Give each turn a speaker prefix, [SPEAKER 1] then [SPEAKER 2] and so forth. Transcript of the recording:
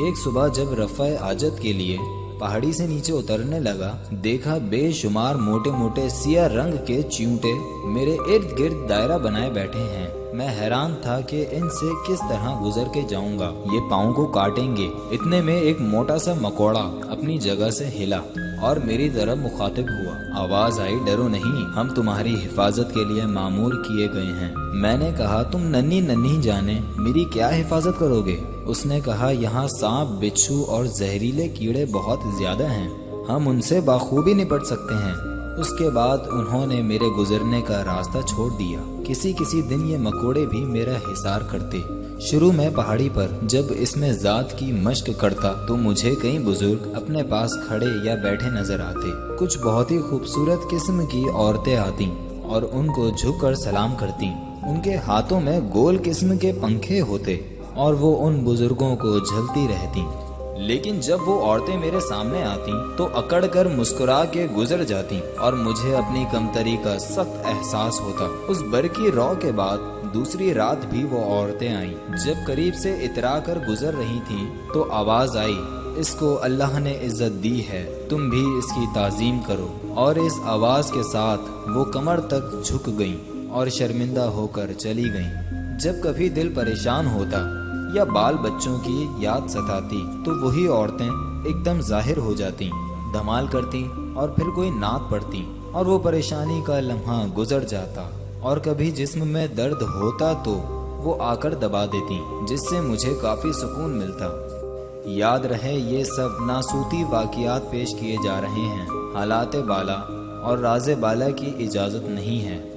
[SPEAKER 1] ایک صبح جب رفع حاجت کے لیے پہاڑی سے نیچے اترنے لگا، دیکھا بے شمار موٹے موٹے سیاہ رنگ کے چیونٹے میرے ارد گرد دائرہ بنائے بیٹھے ہیں۔ میں حیران تھا کہ ان سے کس طرح گزر کے جاؤں گا، یہ پاؤں کو کاٹیں گے۔ اتنے میں ایک موٹا سا مکوڑا اپنی جگہ سے ہلا اور میری طرف مخاطب ہوا۔ آواز آئی، ڈرو نہیں، ہم تمہاری حفاظت کے لیے معمور کیے گئے ہیں۔ میں نے کہا، تم ننھی جانیں میری کیا حفاظت کرو گے؟ اس نے کہا، یہاں سانپ، بچھو اور زہریلے کیڑے بہت زیادہ ہیں، ہم ان سے بخوبی نپٹ سکتے ہیں۔ اس کے بعد انہوں نے میرے گزرنے کا راستہ چھوڑ دیا۔ کسی دن یہ مکوڑے بھی میرا حصار کرتے۔ شروع میں پہاڑی پر جب اس میں ذات کی مشق کرتا تو مجھے کئی بزرگ اپنے پاس کھڑے یا بیٹھے نظر آتے۔ کچھ بہت ہی خوبصورت قسم کی عورتیں آتیں اور ان کو جھک کر سلام کرتیں۔ ان کے ہاتھوں میں گول قسم کے پنکھے ہوتے اور وہ ان بزرگوں کو جھلتی رہتیں۔ لیکن جب وہ عورتیں میرے سامنے آتیں تو اکڑ کر مسکرا کے گزر جاتیں اور مجھے اپنی کمتری کا سخت احساس ہوتا۔ اس برقی رو کے بعد دوسری رات بھی وہ عورتیں آئیں۔ جب قریب سے اترا کر گزر رہی تھیں تو آواز آئی، اس کو اللہ نے عزت دی ہے، تم بھی اس کی تعظیم کرو۔ اور اس آواز کے ساتھ وہ کمر تک جھک گئیں اور شرمندہ ہو کر چلی گئیں۔ جب کبھی دل پریشان ہوتا یا بال بچوں کی یاد ستاتی تو وہی عورتیں ایک دم ظاہر ہو جاتیں، دھمال کرتیں اور پھر کوئی نعت پڑھتیں اور وہ پریشانی کا لمحہ گزر جاتا۔ اور کبھی جسم میں درد ہوتا تو وہ آ کر دبا دیتیں، جس سے مجھے کافی سکون ملتا۔ یاد رہے، یہ سب ناسوتی واقعات پیش کیے جا رہے ہیں، حالات بالا اور راز بالا کی اجازت نہیں ہے۔